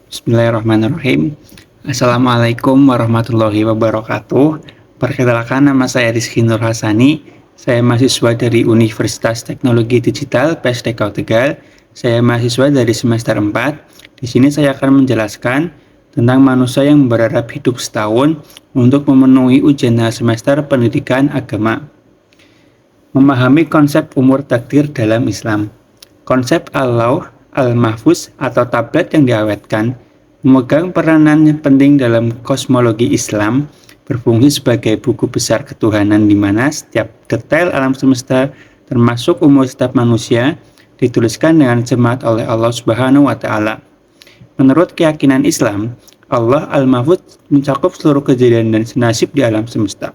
Bismillahirrahmanirrahim. Assalamualaikum warahmatullahi wabarakatuh. Perkenalkan, nama saya Rizky Nur Hasani. Saya mahasiswa dari Universitas Teknologi Digital PSTK Tegal. Saya mahasiswa dari semester 4. Di sini saya akan menjelaskan tentang manusia yang berharap hidup setahun untuk memenuhi ujian semester pendidikan agama. Memahami konsep umur takdir dalam Islam. Konsep Allah Al-Mahfuz atau tablet yang diawetkan memegang peranan penting dalam kosmologi Islam, berfungsi sebagai buku besar ketuhanan di mana setiap detail alam semesta termasuk umur setiap manusia dituliskan dengan cermat oleh Allah Subhanahu wa taala. Menurut keyakinan Islam, Allah Al-Mahfuz mencakup seluruh kejadian dan nasib di alam semesta.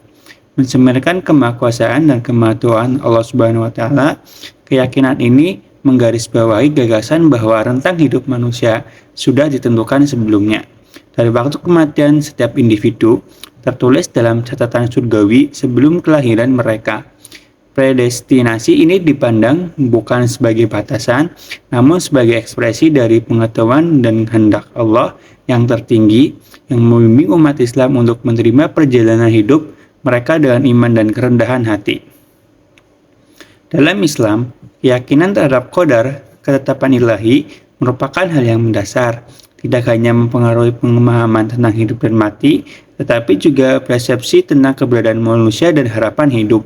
Mensemirkan kemahakuasaan dan kemahatuaan Allah Subhanahu wa taala, keyakinan ini menggarisbawahi gagasan bahwa rentang hidup manusia sudah ditentukan sebelumnya. Dari waktu kematian setiap individu tertulis dalam catatan surgawi sebelum kelahiran mereka. Predestinasi ini dipandang bukan sebagai batasan, namun sebagai ekspresi dari pengetahuan dan kehendak Allah yang tertinggi yang membimbing umat Islam untuk menerima perjalanan hidup mereka dengan iman dan kerendahan hati. Dalam Islam, keyakinan terhadap qadar, ketetapan ilahi, merupakan hal yang mendasar, tidak hanya mempengaruhi pemahaman tentang hidup dan mati, tetapi juga persepsi tentang keberadaan manusia dan harapan hidup.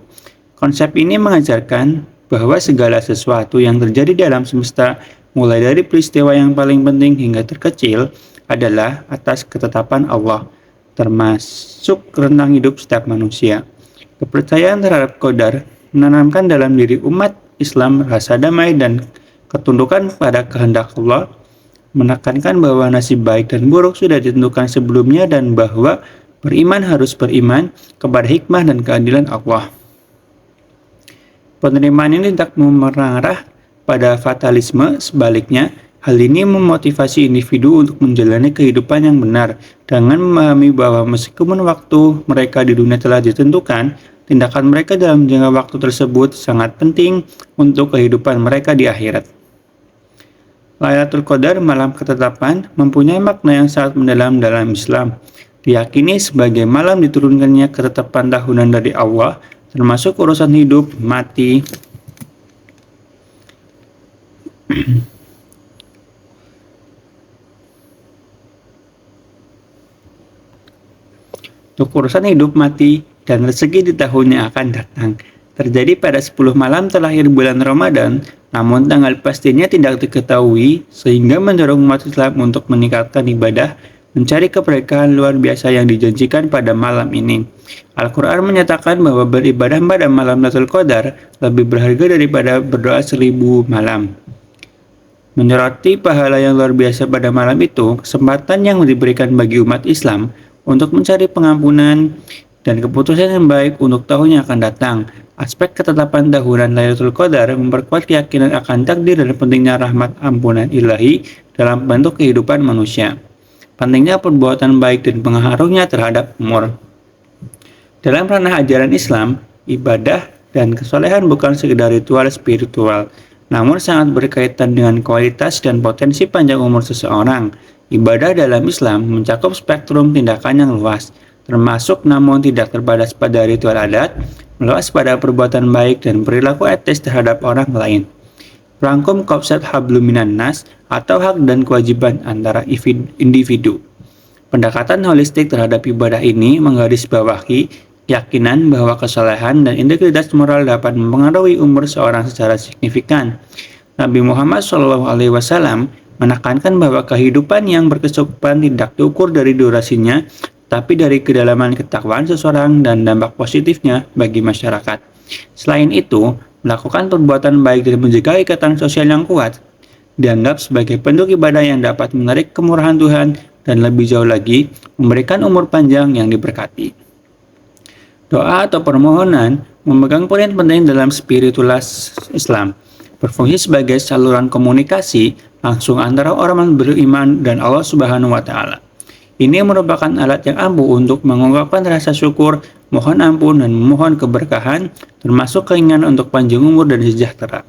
Konsep ini mengajarkan bahwa segala sesuatu yang terjadi di alam semesta, mulai dari peristiwa yang paling penting hingga terkecil, adalah atas ketetapan Allah, termasuk rentang hidup setiap manusia. Kepercayaan terhadap qadar menanamkan dalam diri umat Islam rasa damai dan ketundukan pada kehendak Allah, menekankan bahwa nasib baik dan buruk sudah ditentukan sebelumnya dan bahwa beriman harus beriman kepada hikmah dan keadilan Allah. Penerimaan ini tidak mengarah pada fatalisme, sebaliknya hal ini memotivasi individu untuk menjalani kehidupan yang benar dengan memahami bahwa meskipun waktu mereka di dunia telah ditentukan, tindakan mereka dalam jangka waktu tersebut sangat penting untuk kehidupan mereka di akhirat. Lailatul Qadar, malam ketetapan, mempunyai makna yang sangat mendalam dalam Islam. Diyakini sebagai malam diturunkannya ketetapan tahunan dari Allah, termasuk urusan hidup, mati, untuk urusan hidup, mati, dan rezeki di tahun yang akan datang. Terjadi pada 10 malam terakhir bulan Ramadan, namun tanggal pastinya tidak diketahui, sehingga mendorong umat Islam untuk meningkatkan ibadah, mencari keberkahan luar biasa yang dijanjikan pada malam ini. Al-Quran menyatakan bahwa beribadah pada malam Lailatul Qadar lebih berharga daripada berdoa 1000 malam. Menyoroti pahala yang luar biasa pada malam itu, kesempatan yang diberikan bagi umat Islam untuk mencari pengampunan dan keputusan yang baik untuk tahun yang akan datang. Aspek ketetapan tahunan Lailatul Qadar memperkuat keyakinan akan takdir dan pentingnya rahmat ampunan ilahi dalam bentuk kehidupan manusia. Pentingnya perbuatan baik dan pengaruhnya terhadap umur. Dalam ranah ajaran Islam, ibadah dan kesolehan bukan sekedar ritual spiritual, namun sangat berkaitan dengan kualitas dan potensi panjang umur seseorang. Ibadah dalam Islam mencakup spektrum tindakan yang luas, termasuk namun tidak terbatas pada ritual adat, meluas pada perbuatan baik dan perilaku etis terhadap orang lain. Merangkum konsep hablum minan nas atau hak dan kewajiban antara individu. Pendekatan holistik terhadap ibadah ini menggarisbawahi keyakinan bahwa kesalehan dan integritas moral dapat mempengaruhi umur seorang secara signifikan. Nabi Muhammad SAW menekankan bahwa kehidupan yang berkecukupan tidak diukur dari durasinya, tapi dari kedalaman ketakwaan seseorang dan dampak positifnya bagi masyarakat. Selain itu, melakukan perbuatan baik dan menjaga ikatan sosial yang kuat dianggap sebagai bentuk ibadah yang dapat menarik kemurahan Tuhan dan lebih jauh lagi, memberikan umur panjang yang diberkati. Doa atau permohonan memegang peran penting dalam spiritualitas Islam, berfungsi sebagai saluran komunikasi langsung antara orang beriman dan Allah Subhanahu wa taala. Ini merupakan alat yang ampuh untuk mengungkapkan rasa syukur, mohon ampun, dan memohon keberkahan, termasuk keinginan untuk panjang umur dan sejahtera.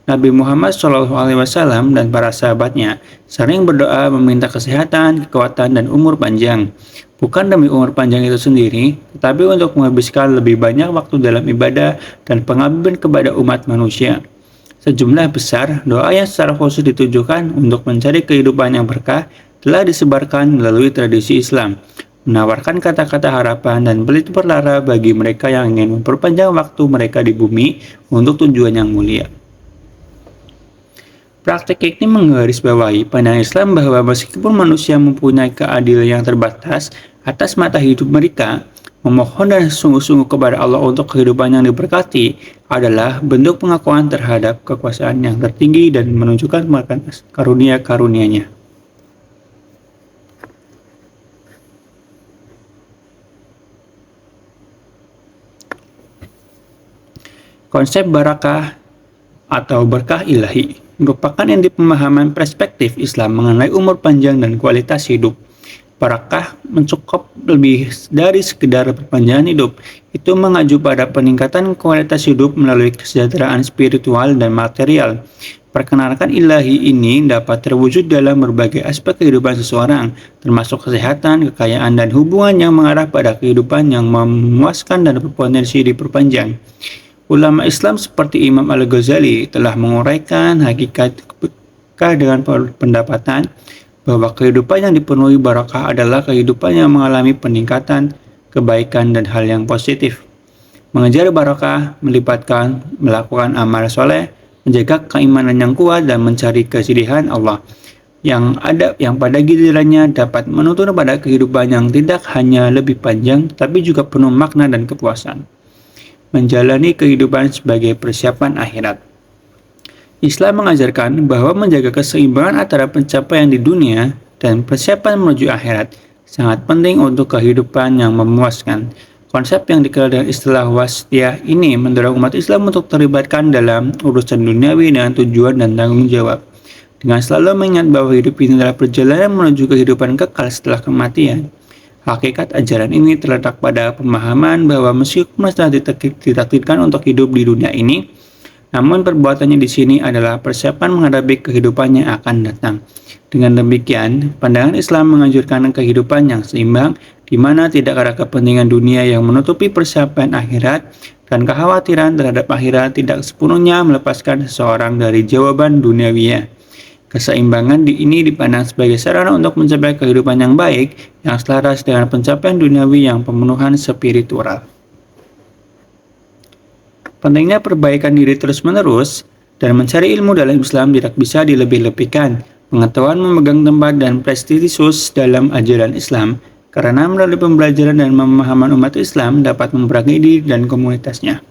Nabi Muhammad SAW dan para sahabatnya sering berdoa meminta kesehatan, kekuatan, dan umur panjang. Bukan demi umur panjang itu sendiri, tetapi untuk menghabiskan lebih banyak waktu dalam ibadah dan pengabdian kepada umat manusia. Sejumlah besar doa yang secara khusus ditujukan untuk mencari kehidupan yang berkah telah disebarkan melalui tradisi Islam, menawarkan kata-kata harapan dan pelita perlara bagi mereka yang ingin memperpanjang waktu mereka di bumi untuk tujuan yang mulia. Praktik ini menggarisbawahi pandangan Islam bahwa meskipun manusia mempunyai keadilan yang terbatas atas mata hidup mereka, memohon dan sungguh-sungguh kepada Allah untuk kehidupan yang diberkati adalah bentuk pengakuan terhadap kekuasaan yang tertinggi dan menunjukkan karunia-karunia-Nya. Konsep barakah atau berkah ilahi merupakan inti pemahaman perspektif Islam mengenai umur panjang dan kualitas hidup. Barakah mencakup lebih dari sekedar perpanjangan hidup. Itu mengacu pada peningkatan kualitas hidup melalui kesejahteraan spiritual dan material. Perkenalkan ilahi ini dapat terwujud dalam berbagai aspek kehidupan seseorang, termasuk kesehatan, kekayaan, dan hubungan yang mengarah pada kehidupan yang memuaskan dan berpotensi diperpanjang. Ulama Islam seperti Imam Al-Ghazali telah menguraikan hakikat berkah dengan pendapatan bahwa kehidupan yang dipenuhi barakah adalah kehidupan yang mengalami peningkatan, kebaikan, dan hal yang positif. Mengejar barakah melibatkan melakukan amal soleh, menjaga keimanan yang kuat, dan mencari kesedihan Allah yang pada gilirannya dapat menuntun pada kehidupan yang tidak hanya lebih panjang, tapi juga penuh makna dan kepuasan. Menjalani kehidupan sebagai persiapan akhirat. Islam mengajarkan bahwa menjaga keseimbangan antara pencapaian di dunia dan persiapan menuju akhirat sangat penting untuk kehidupan yang memuaskan. Konsep yang dikenal dengan istilah wasitiyah ini mendorong umat Islam untuk terlibatkan dalam urusan duniawi dengan tujuan dan tanggung jawab. Dengan selalu mengingat bahwa hidup ini adalah perjalanan menuju kehidupan kekal setelah kematian. Hakikat ajaran ini terletak pada pemahaman bahwa meskipun telah ditakdirkan untuk hidup di dunia ini, namun perbuatannya di sini adalah persiapan menghadapi kehidupan yang akan datang. Dengan demikian, pandangan Islam menganjurkan kehidupan yang seimbang, di mana tidak ada kepentingan dunia yang menutupi persiapan akhirat, dan kekhawatiran terhadap akhirat tidak sepenuhnya melepaskan seseorang dari jawaban duniawinya. Keseimbangan ini dipandang sebagai sarana untuk mencapai kehidupan yang baik, yang selaras dengan pencapaian duniawi yang pemenuhan spiritual. Pentingnya perbaikan diri terus-menerus dan mencari ilmu dalam Islam tidak bisa dilebih-lebihkan. Pengetahuan memegang tempat dan prestisius dalam ajaran Islam, karena melalui pembelajaran dan pemahaman umat Islam dapat memperangi diri dan komunitasnya.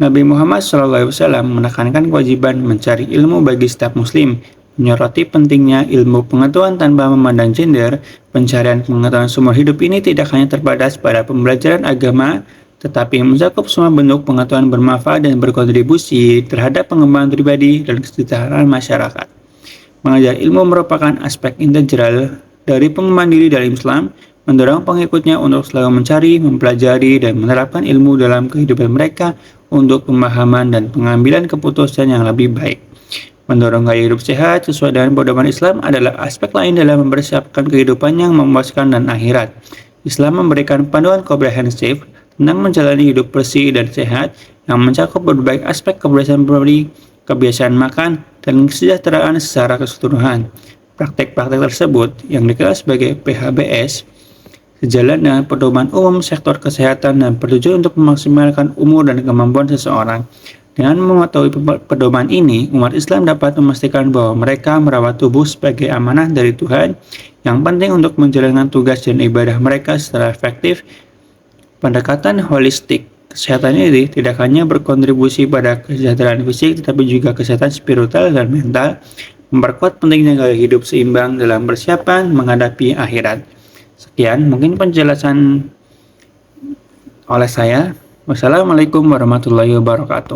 Nabi Muhammad SAW menekankan kewajiban mencari ilmu bagi setiap muslim, menyoroti pentingnya ilmu pengetahuan tanpa memandang gender. Pencarian pengetahuan seumur hidup ini tidak hanya terbatas pada pembelajaran agama, tetapi mencakup semua bentuk pengetahuan bermanfaat dan berkontribusi terhadap pengembangan pribadi dan kesejahteraan masyarakat. Mengajar ilmu merupakan aspek integral dari pengembangan diri dalam Islam, mendorong pengikutnya untuk selalu mencari, mempelajari, dan menerapkan ilmu dalam kehidupan mereka untuk pemahaman dan pengambilan keputusan yang lebih baik. Mendorong gaya hidup sehat sesuai dengan pedoman Islam adalah aspek lain dalam mempersiapkan kehidupan yang memuaskan dan akhirat. Islam memberikan panduan komprehensif tentang menjalani hidup bersih dan sehat yang mencakup berbagai aspek kebersihan pribadi, kebiasaan makan, dan kesejahteraan secara keseluruhan. Praktek-praktek tersebut yang dikenal sebagai PHBS sejalan dengan pedoman umum sektor kesehatan dan bertujuan untuk memaksimalkan umur dan kemampuan seseorang. Dengan mengetahui pedoman ini, umat Islam dapat memastikan bahwa mereka merawat tubuh sebagai amanah dari Tuhan yang penting untuk menjalankan tugas dan ibadah mereka secara efektif. Pendekatan holistik kesehatan ini tidak hanya berkontribusi pada kesejahteraan fisik, tetapi juga kesehatan spiritual dan mental, memperkuat pentingnya gaya hidup seimbang dalam persiapan menghadapi akhirat. Sekian mungkin penjelasan oleh saya. Wassalamualaikum warahmatullahi wabarakatuh.